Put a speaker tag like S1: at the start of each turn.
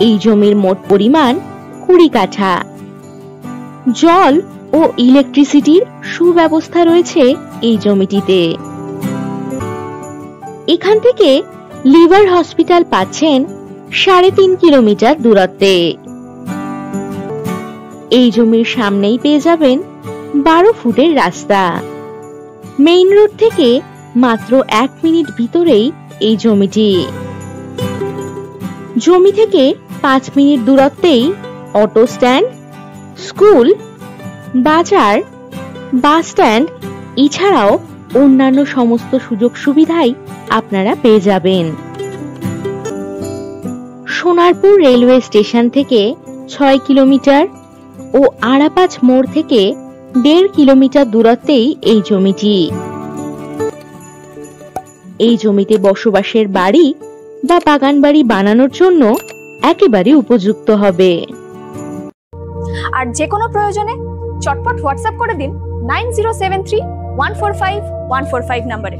S1: এই জমির মোট পরিমাণ 20 কাঠা। জল ও ইলেকট্রিসিটির সুব্যবস্থা রয়েছে এই জমিটিতে। এখান থেকে লিভার হসপিটাল পাচ্ছেন 3.5 কিলোমিটার দূরত্বে। এই জমির সামনেই পেয়ে যাবেন 12 ফুটের রাস্তা। মেইন রোড থেকে মাত্র 1 মিনিট ভিতরেই এই জমিটি। জমি থেকে 5 মিনিট দূরত্বেই অটো স্ট্যান্ড, স্কুল, বাজার, বাস স্ট্যান্ড এছাড়াও অন্যান্য সমস্ত সুযোগ সুবিধাই আপনারা পেয়ে যাবেন। সোনারপুর রেলওয়ে স্টেশন থেকে 6 কিলোমিটার ও আড়াপাঁচ মোড় থেকে 1.5 কিলোমিটার দূরত্বেই এই জমিটি। এই জমিতে বসবাসের বাড়ি বা বাগান বাড়ি বানানোর জন্য একেবারে উপযুক্ত হবে।
S2: আর যে কোনো প্রয়োজনে চটপট হোয়াটসঅ্যাপ করে দিন 9073145145 নম্বরে।